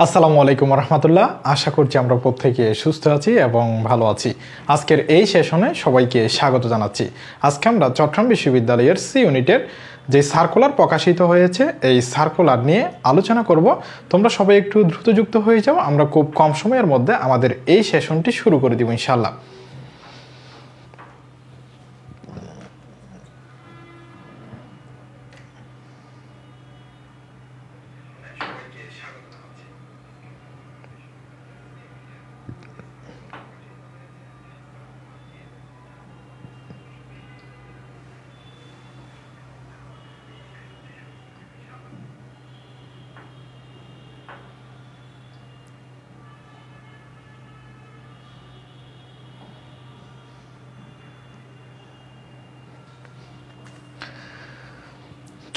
আসসালামু আলাইকুম রহমতুল্লাহ। আশা করছি আমরা প্রত্যেকে সুস্থ আছি এবং ভালো আছি। আজকের এই সেশনে সবাইকে স্বাগত জানাচ্ছি। আজকে আমরা চট্টগ্রাম বিশ্ববিদ্যালয়ের সি ইউনিটের যে সার্কুলার প্রকাশিত হয়েছে এই সার্কুলার নিয়ে আলোচনা করব। তোমরা সবাই একটু দ্রুত যুক্ত হয়ে যাও, আমরা খুব কম সময়ের মধ্যে আমাদের এই সেশনটি শুরু করে দিব ইনশাআল্লাহ।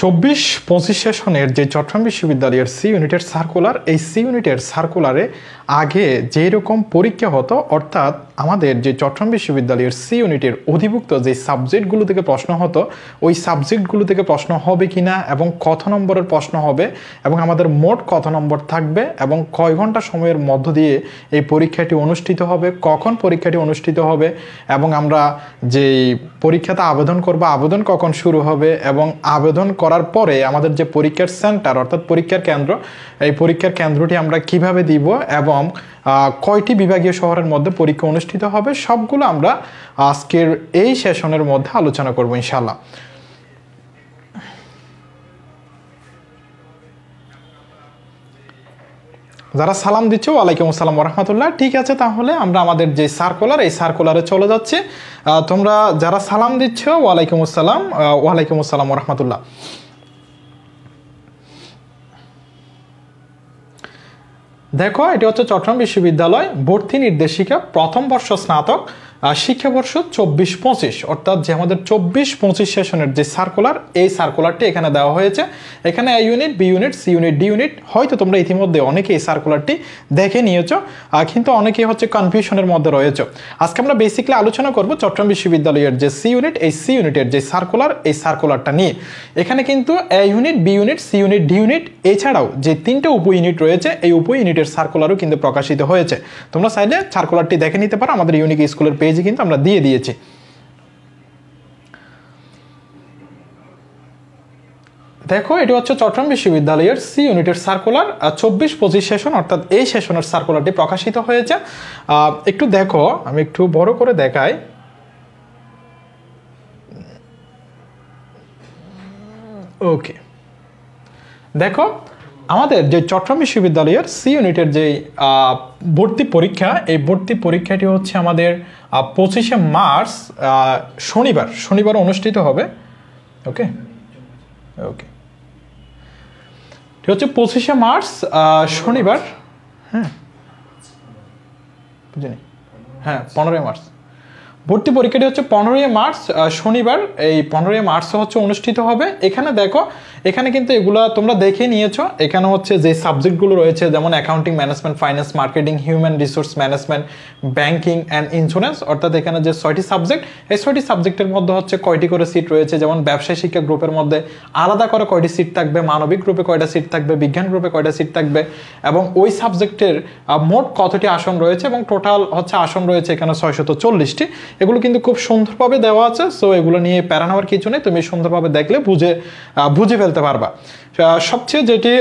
চব্বিশ 25 সেশনের যে চট্টগ্রাম বিশ্ববিদ্যালয়ের সি ইউনিটের সার্কুলার, এই সি ইউনিটের সার্কুলারে আগে যেই রকম পরীক্ষা হতো, অর্থাৎ আমাদের যে চট্টগ্রাম বিশ্ববিদ্যালয়ের সি ইউনিটের অধিভুক্ত যে সাবজেক্টগুলো থেকে প্রশ্ন হতো, ওই সাবজেক্টগুলো থেকে প্রশ্ন হবে কিনা এবং কত নম্বরের প্রশ্ন হবে এবং আমাদের মোট কত নম্বর থাকবে এবং কয় ঘন্টা সময়ের মধ্য দিয়ে এই পরীক্ষাটি অনুষ্ঠিত হবে, কখন পরীক্ষাটি অনুষ্ঠিত হবে এবং আমরা যেই পরীক্ষাতে আবেদন করব আবেদন কখন শুরু হবে এবং আবেদন করার পরে আমাদের যে পরীক্ষার সেন্টার অর্থাৎ পরীক্ষার কেন্দ্র, এই পরীক্ষার কেন্দ্রটি আমরা কিভাবে দিব এবং কয়টি বিভাগীয় শহরের মধ্যে পরীক্ষা অনুষ্ঠিত হবে, সবগুলো আমরা আজকের এই সেশনের মধ্যে আলোচনা করব ইনশাআল্লাহ। যারা সালাম দিচ্ছ ওয়ালাইকুম আসসালাম রহমতুল্লাহ। ঠিক আছে, তাহলে আমরা আমাদের যে সার্কুলার এই সার্কুলারে চলে যাচ্ছি। তোমরা যারা সালাম দিচ্ছ ওয়ালাইকুম আসসালাম রহমতুল্লাহ। দেখো, এটি হচ্ছে চট্টগ্রাম বিশ্ববিদ্যালয় ভর্তি নির্দেশিকা প্রথম বর্ষ স্নাতক শিক্ষাবর্ষ 24-25, অর্থাৎ যে আমাদের 24-25 সেশনের যে সার্কুলার, এই সার্কুলারটি এখানে দেওয়া হয়েছে। এখানে A unit, B unit, C unit, D unit, হয়তো তোমরা ইতিমধ্যে অনেকে এই সার্কুলারটি দেখে নিয়েছো, কিন্তু অনেকেই হচ্ছে কনফিউশনের মধ্যে রয়েছে। আজকে আমরা বেসিক্যালি আলোচনা করব চট্টগ্রাম বিশ্ববিদ্যালয়ের যে সি ইউনিট, এই সি ইউনিটের যে সার্কুলার, এই সার্কুলারটা নিয়ে। এখানে কিন্তু A unit, B unit, C unit, D unit এছাড়াও যে 3টে উপ ইউনিট রয়েছে, এই উপ ইউনিটের সার্কুলারও কিন্তু প্রকাশিত হয়েছে। তোমরা চাইলে সার্কুলারটি দেখে নিতে পারো, আমাদের ইউনিক স্কুলের পেজে কিন্তু আমরা দিয়ে দিয়েছি। দেখো, এটি হচ্ছে চট্টগ্রাম বিশ্ববিদ্যালয়ের সি ইউনিটের সার্কুলার 24-25 সেশন, অর্থাৎ এই সেশনের সার্কুলারটি প্রকাশিত হয়েছে। একটু দেখো, আমি একটু বড় করে দেখাই। ওকে, দেখো, আমাদের যে চট্টগ্রাম বিশ্ববিদ্যালয়ের সি ইউনিটের যে ভর্তি পরীক্ষা, এই ভর্তি পরীক্ষাটি হচ্ছে আমাদের 25শে মার্চ শনিবার অনুষ্ঠিত হবে। ওকে ওকে, ঠিক হচ্ছে 25শে মার্চ শনিবার। হ্যাঁ, বুঝিনি। হ্যাঁ, 15ই মার্চ ভর্তি পরীক্ষাটি হচ্ছে 15ই মার্চ শনিবার, এই 15ই মার্চ হচ্ছে অনুষ্ঠিত হবে। এখানে দেখো, এখানে কিন্তু এগুলা তোমরা দেখে নিয়েছো। এখানে হচ্ছে যে সাবজেক্টগুলো রয়েছে, যেমন accounting, management, finance, marketing, human resource management, banking and insurance, অর্থাৎ এখানে যে 6টি সাবজেক্ট, এই 6টি সাবজেক্টের মধ্যে হচ্ছে কয়টি করে সিট রয়েছে, যেমন ব্যবসায় শিক্ষা গ্রুপের মধ্যে আলাদা করে কয়টি সিট থাকবে, মানবিক গ্রুপে কয়টা সিট থাকবে, বিজ্ঞান গ্রুপে কয়টা সিট থাকবে এবং ওই সাবজেক্টের মোট কতটি আসন রয়েছে এবং টোটাল হচ্ছে আসন রয়েছে এখানে 640টি। এগুলো কিন্তু খুব সুন্দরভাবে দেওয়া আছে, সো এগুলো নিয়ে প্যারা নেওয়ার কিছু নেই, তুমি সুন্দরভাবে দেখলে বুঝে ফেলতে পারবা। সবচেয়ে যেটি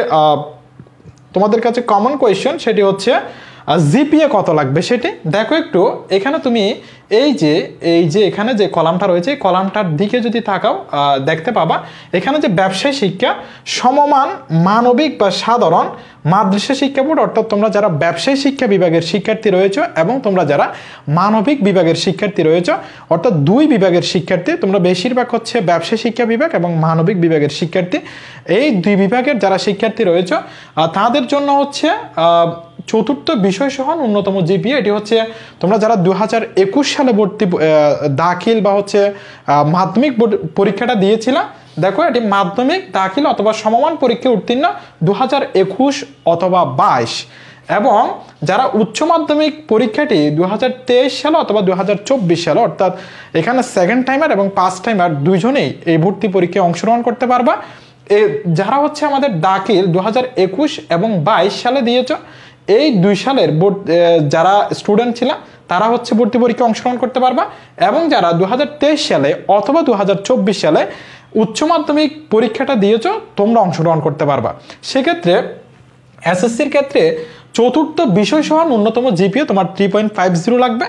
তোমাদের কাছে কমন কোয়েশ্চেন, সেটি হচ্ছে জিপিএ কত লাগবে সেটি দেখো। একটু এখানে তুমি এই যে এখানে যে কলামটা রয়েছে, এই কলামটার দিকে যদি তাকাও দেখতে পাবা এখানে যে ব্যবসায় শিক্ষা সমমান মানবিক বা সাধারণ মাদ্রাসা শিক্ষা বোর্ড, অর্থাৎ তোমরা যারা ব্যবসায় শিক্ষা বিভাগের শিক্ষার্থী রয়েছে এবং তোমরা যারা মানবিক বিভাগের শিক্ষার্থী রয়েছে, অর্থাৎ দুই বিভাগের শিক্ষার্থী, তোমরা বেশিরভাগ হচ্ছে ব্যবসায় শিক্ষা বিভাগ এবং মানবিক বিভাগের শিক্ষার্থী, এই দুই বিভাগের যারা শিক্ষার্থী রয়েছে তাদের জন্য হচ্ছে চতুর্থ বিষয় সহ ন্যূনতম জিপিএ, এটি হচ্ছে তোমরা যারা 2021 সালে ভর্তি দাখিল বা হচ্ছে মাধ্যমিক পরীক্ষাটা দিয়েছিলা, দেখো এটি মাধ্যমিক দাখিল অথবা সমমান পরীক্ষায় উত্তীর্ণ 2021 অথবা 22, এবং যারা উচ্চ মাধ্যমিক পরীক্ষাটি 2023 সালে অথবা 2024 সালে, অর্থাৎ এখানে সেকেন্ড টাইমার এবং ফার্স্ট টাইমার দুইজনেই এই ভর্তি পরীক্ষায় অংশগ্রহণ করতে পারবা। যারা হচ্ছে আমাদের দাখিল 2021 এবং 22 সালে দিয়েছ, এই 2 সালের যারা স্টুডেন্ট ছিল তারা হচ্ছে ভর্তি পরীক্ষা অংশগ্রহণ করতে পারবা, এবং যারা 2023 সালে অথবা 2024 সালে উচ্চ মাধ্যমিক পরীক্ষাটা দিয়েছ তোমরা অংশগ্রহণ করতে পারবা। সেক্ষেত্রে এসএসসির ক্ষেত্রে চতুর্থ বিষয় সহ ন্যূনতম জিপিএ তোমার 3.50 লাগবে,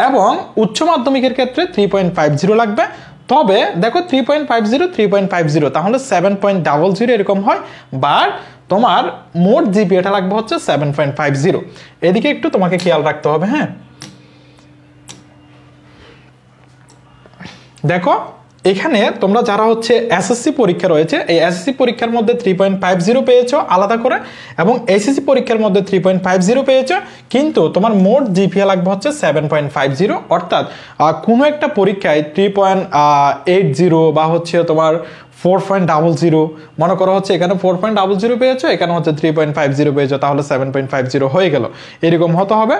এবং উচ্চ মাধ্যমিকের ক্ষেত্রে 3.50 লাগবে। তবে দেখো 3.50 3.50 তাহলে 7.00 এরকম হয়, বাট তোমার মোট জিপিএটা লাগবে হচ্ছে 7.50। এদিকে একটু তোমাকে খেয়াল রাখতে হবে। হ্যাঁ, দেখো এখানে তোমরা যারা হচ্ছে এসএসসি পরীক্ষা রয়েছে, এই এসএসসি পরীক্ষার মধ্যে 3.50 পেয়েছো আলাদা করে, এবং এসএসসি পরীক্ষার মধ্যে 3.50 পেয়েছো, কিন্তু তোমার মোট জিপিএ লাগবে হচ্ছে 7.50। অর্থাৎ কোনো একটা পরীক্ষায় 3.80 বা হচ্ছে তোমার 4.00, মনে করো হচ্ছে এখানে 4.00 পেয়েছো, এখানে হচ্ছে 3.50 পেয়েছো, তাহলে 7.50 হয়ে গেল। এরকম হতে হবে।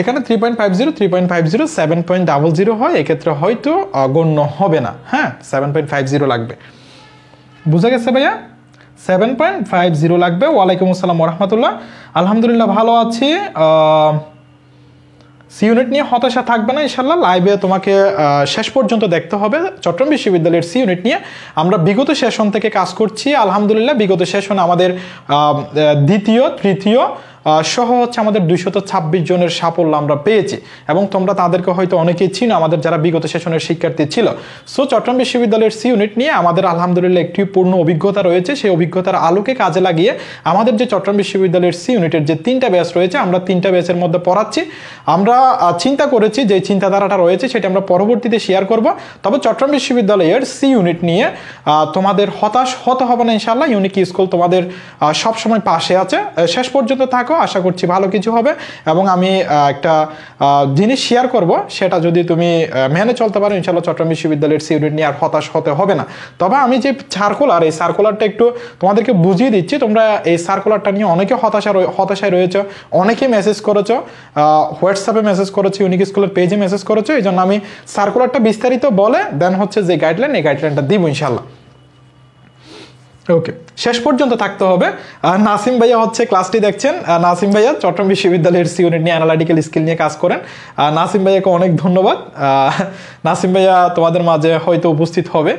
এখানে 3.50 3.50 7.00 হয়, এক্ষেত্রে হয়তো গণ্য হবে না। হ্যাঁ, 7.50 লাগবে। বুঝা গেছে ভাইয়া? 7.50 লাগবে। ওয়ালাইকুম আসসালাম রহমতুল্লাহ। আলহামদুলিল্লাহ ভালো আছি। সি ইউনিট নিয়ে হতাশা থাকবে না ইনশাল্লাহ, লাইভে তোমাকে শেষ পর্যন্ত দেখতে হবে। চট্টগ্রাম বিশ্ববিদ্যালয়ের সি ইউনিট নিয়ে আমরা বিগত সেশন থেকে কাজ করছি। আলহামদুলিল্লাহ বিগত সেশন আমাদের দ্বিতীয় তৃতীয় সহ হচ্ছে আমাদের 226 জনের সাফল্য আমরা পেয়েছি, এবং তোমরা তাদেরকে হয়তো অনেকেই চিনো আমাদের যারা বিগত সেশনের শিক্ষার্থী ছিল। সো চট্টগ্রাম বিশ্ববিদ্যালয়ের সি ইউনিট নিয়ে আমাদের আলহামদুলিল্লাহ একটি পূর্ণ অভিজ্ঞতা রয়েছে। সেই অভিজ্ঞতার আলোকে কাজে লাগিয়ে আমাদের যে চট্টগ্রাম বিশ্ববিদ্যালয়ের সি ইউনিটের যে 3টা ব্যাচ রয়েছে, আমরা 3টা ব্যাচের মধ্যে পড়াচ্ছি। আমরা চিন্তা করেছি যে চিন্তাধারাটা রয়েছে সেটা আমরা পরবর্তীতে শেয়ার করব। তবে চট্টগ্রাম বিশ্ববিদ্যালয়ের সি ইউনিট নিয়ে তোমাদের হতাশ হতে হবে না ইনশাআল্লাহ। ইউনিক স্কুল তোমাদের সবসময় পাশে আছে। শেষ পর্যন্ত থাকো, আশা করছি ভালো কিছু হবে। এবং আমি একটা জিনিস শেয়ার করব, সেটা যদি তুমি মেনে চলতে পারো ইনশাআল্লাহ চট্টগ্রাম বিশ্ববিদ্যালয়ের সি ইউনিট নিয়ে আর হতাশ হতে হবে না। তবে আমি যে সার্কুলার, এই সার্কুলারটা একটু তোমাদেরকে বুঝিয়ে দিচ্ছি। তোমরা এই সার্কুলারটা নিয়ে অনেকে হতাশায় রয়েছে, অনেকে মেসেজ করেছো, হোয়াটসঅ্যাপে মেসেজ করেছো, ইউনিক স্কুলের পেজে মেসেজ করেছো। এই জন্য আমি সার্কুলারটা বিস্তারিত বলে দেন হচ্ছে যে গাইডলাইন, এই গাইডলাইনটা দিব ইনশাআল্লাহ। ওকে, শেষ পর্যন্ত থাকতে হবে। নাসিম ভাইয়া হচ্ছে ক্লাসটি দেখছেন। নাসিম ভাইয়া চট্টগ্রাম বিশ্ববিদ্যালয়ের সি ইউনিট নিয়ে অ্যানালিটিক্যাল স্কিল নিয়ে কাজ করেন। নাসিম ভাইয়াকে অনেক ধন্যবাদ। নাসিম ভাইয়া তোমাদের মাঝে হয়তো উপস্থিত হবে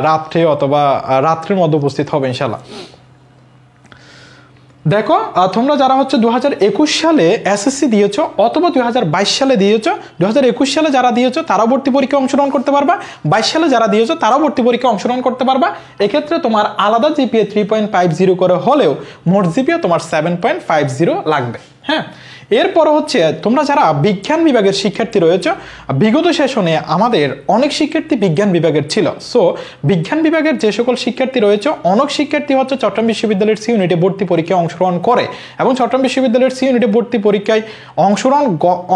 রাত্রে, অথবা রাত্রের মধ্যে উপস্থিত হবে ইনশাআল্লাহ। দেখো তোমরা যারা হচ্ছে 2021 সালে এসএসসি দিয়েছো অথবা 2022 সালে দিয়েছো, 2021 সালে যারা দিয়েছো তারাও ভর্তি পরীক্ষা অংশগ্রহণ করতে পারবা, 22 সালে যারা দিয়েছো তারাও ভর্তি পরীক্ষা অংশগ্রহণ করতে পারবা। এক্ষেত্রে তোমার আলাদা জিপিএ 3.50 করে হলেও মোট জিপিএ তোমার 7.50 লাগবে। হ্যাঁ, এরপর হচ্ছে তোমরা যারা বিজ্ঞান বিভাগের শিক্ষার্থী রয়েছে, বিগত সেশনে আমাদের অনেক শিক্ষার্থী বিজ্ঞান বিভাগের ছিল। সো বিজ্ঞান বিভাগের যে সকল শিক্ষার্থী রয়েছে, অনেক শিক্ষার্থী হচ্ছে চট্টগ্রাম বিশ্ববিদ্যালয়ের সি ইউনিটে ভর্তি পরীক্ষায় অংশগ্রহণ করে, এবং চট্টগ্রাম বিশ্ববিদ্যালয়ের সি ইউনিটে ভর্তি পরীক্ষায়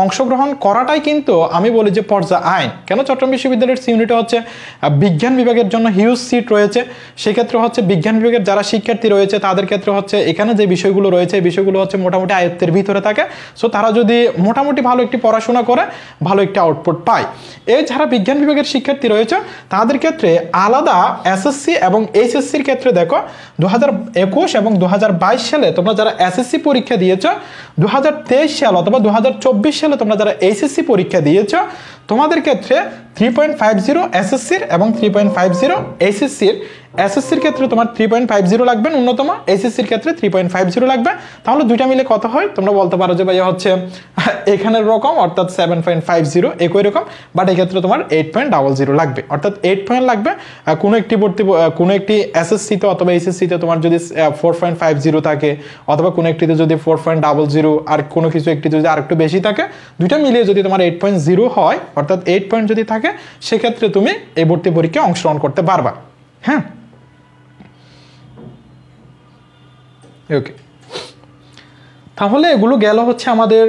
অংশগ্রহণ করাটাই কিন্তু আমি বলি যে পর্যায় আইন। কেন? চট্টগ্রাম বিশ্ববিদ্যালয়ের সি ইউনিটে হচ্ছে বিজ্ঞান বিভাগের জন্য হিউজ সিট রয়েছে। সেক্ষেত্রে হচ্ছে বিজ্ঞান বিভাগের যারা শিক্ষার্থী রয়েছে তাদের ক্ষেত্রে হচ্ছে এখানে যে বিষয়গুলো রয়েছে, এই বিষয়গুলো হচ্ছে মোটামুটি আয়ত্তের ভিতরে থাকে। সো তারা যদি মোটামুটি ভালো একটি পড়াশোনা করে ভালো একটি আউটপুট পায়। এই যারা বিজ্ঞান বিভাগের শিক্ষার্থী রয়েছে তাদের ক্ষেত্রে আলাদা এসএসসি এবং এইচএসসির ক্ষেত্রে দেখো 2021 এবং 2022 সালে তোমরা যারা এসএসসি পরীক্ষা দিয়েছ, 2023 সাল অথবা 2024 সালে তোমরা যারা এইচএসসি পরীক্ষা দিয়েছ, তোমাদের ক্ষেত্রে 3.50 এসএসসির এবং 3.50 এইচএসসির। এসএসসির ক্ষেত্রে তোমার 3.50 লাগবে ন্যূনতম, এইচএসসির ক্ষেত্রে 3.50 লাগবে। তাহলে দুইটা মিলে কত হয়? তোমরা বলতে পারো যে ভাইয়া হচ্ছে এখানের রকম, অর্থাৎ 7.50 একই রকম, বাট এক্ষেত্রে তোমার 8.00 লাগবে, অর্থাৎ 8 পয়েন্ট লাগবে। কোনো একটি এসএসসিতে অথবা এইচএসসিতে তোমার যদি 4.50 থাকে, অথবা কোনো একটিতে যদি 4.00, আর কোনো কিছু একটি যদি আর একটু বেশি থাকে, দুইটা মিলিয়ে যদি তোমার 8.0 হয়, অর্থাৎ 8 পয়েন্ট যদি থাকে, সেক্ষেত্রে তুমি এই ভর্তি পরীক্ষায় অংশগ্রহণ করতে পারবা। হ্যাঁ, ওকে। তাহলে এগুলো গেল হচ্ছে আমাদের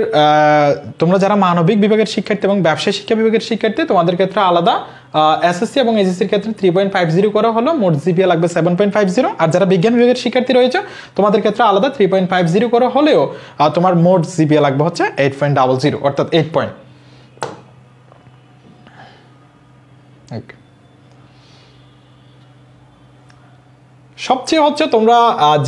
তোমরা যারা মানবিক বিভাগের শিক্ষার্থী এবং ব্যবসায় শিক্ষা বিভাগের শিক্ষার্থী, তোমাদের ক্ষেত্রে আলাদা এসএসসি এবং এইচএসসির ক্ষেত্রে 3.50 করা হলো, মোট জিপিএ লাগবে 7.50। আর যারা বিজ্ঞান বিভাগের শিক্ষার্থী রয়েছে তোমাদের ক্ষেত্রে আলাদা 3.50 করা হলেও তোমার মোট জিপিএ লাগবে হচ্ছে 8.00, অর্থাৎ 8 পয়েন্ট। ওকে, সবচেয়ে হচ্ছে তোমরা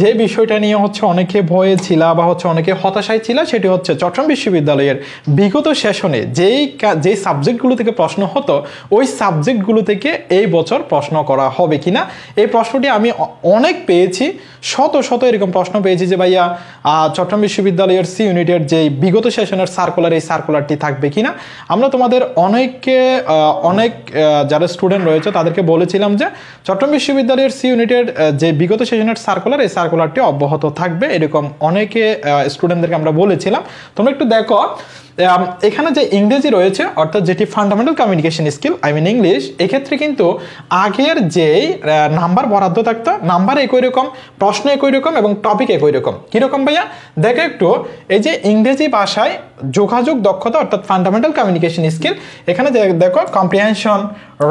যে বিষয়টা নিয়ে হচ্ছে অনেকে ভয়ে ছিল বা হচ্ছে অনেকে হতাশায় ছিল, সেটি হচ্ছে চট্টগ্রাম বিশ্ববিদ্যালয়ের বিগত সেশনে যেই সাবজেক্টগুলো থেকে প্রশ্ন হতো ওই সাবজেক্টগুলো থেকে এই বছর প্রশ্ন করা হবে কিনা। এই প্রশ্নটি আমি অনেক পেয়েছি, শত শত এরকম প্রশ্ন পেয়েছি যে ভাইয়া চট্টগ্রাম বিশ্ববিদ্যালয়ের সি ইউনিটের যে বিগত সেশনের সার্কুলার, এই সার্কুলারটি থাকবে কিনা। আমরা তোমাদের অনেক যারা স্টুডেন্ট রয়েছে তাদেরকে বলেছিলাম যে চট্টগ্রাম বিশ্ববিদ্যালয়ের সি ইউনিটের যে বিগত সেশনের সার্কুলার, এই সার্কুলারটি অব্যাহত থাকবে, এরকম অনেকে স্টুডেন্টদেরকে আমরা বলেছিলাম। তোমরা একটু দেখো এখানে যে ইংরেজি রয়েছে, অর্থাৎ যেটি fundamental communication skill, I mean English, এক্ষেত্রে কিন্তু আগের যেই নাম্বার বরাদ্দ থাকতো, নাম্বার একই রকম, প্রশ্ন একই রকম এবং টপিক একই রকম। কিরকম ভাইয়া দেখো একটু, এই যে ইংরেজি ভাষায় যোগাযোগ দক্ষতা অর্থাৎ ফান্ডামেন্টাল কমিউনিকেশন স্কিল, এখানে দেখো কম্প্রিহেনশন,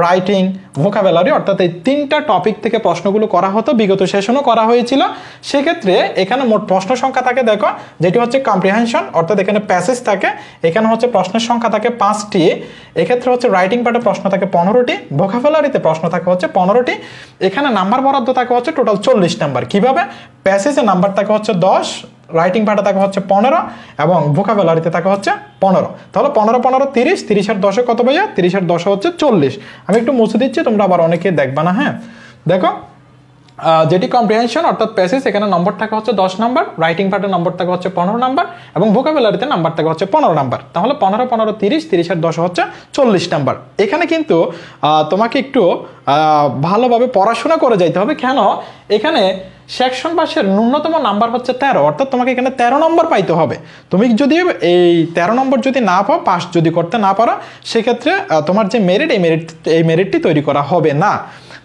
রাইটিং, ভোকাবুলারি, অর্থাৎ এই তিনটা টপিক থেকে প্রশ্নগুলো করা হতো, বিগত সেশনও করা হয়েছিল। সেক্ষেত্রে এখানে মোট প্রশ্ন সংখ্যা থাকে দেখো, যেটি হচ্ছে কম্প্রিহেনশন, অর্থাৎ এখানে প্যাসেজ থাকে, এখানে হচ্ছে প্রশ্নের সংখ্যা থাকে 5টি, এক্ষেত্রে হচ্ছে রাইটিং পার্টে প্রশ্ন থাকে 15টি, ভোকাবুলারিতে প্রশ্ন থাকে হচ্ছে 15টি। এখানে নাম্বার বরাদ্দ থাকে হচ্ছে টোটাল 40 নাম্বার। কিভাবে? প্যাসেজে নাম্বার থাকে হচ্ছে 10, রাইটিং পার্টে থাকে হচ্ছে 15 এবং ভোকাবুলারিতে থাকে হচ্ছে 15। তাহলে 15 15 30, 30 আর 10 কত ভাইয়া? 30 আর 10 হচ্ছে 40। আমি একটু মুছে দিচ্ছি, তোমরা আবার অনেকে দেখবা না। হ্যাঁ দেখো, যেটি কম্প্রিহেনশন অর্থাৎ প্যাসেজ, এখানে নম্বর থাকে হচ্ছে 10 নাম্বার, রাইটিং পার্টের নম্বর থাকে হচ্ছে 15 নাম্বার এবং ভোকাবুলারিতে নাম্বার থাকে হচ্ছে 15 নাম্বার। তাহলে 15 15 30, 30 আর 10 হচ্ছে 40 নাম্বার। এখানে কিন্তু তোমাকে একটু ভালোভাবে পড়াশোনা করে যাইতে হবে। কেন? এখানে সেকশন পাসের ন্যূনতম নাম্বার হচ্ছে 13, অর্থাৎ তোমাকে এখানে 13 নম্বর পাইতে হবে। তুমি যদি এই 13 নম্বর যদি না পাও, পাস যদি করতে না পারো, সেক্ষেত্রে তোমার যে মেরিট, এই মেরিটটি তৈরি করা হবে না।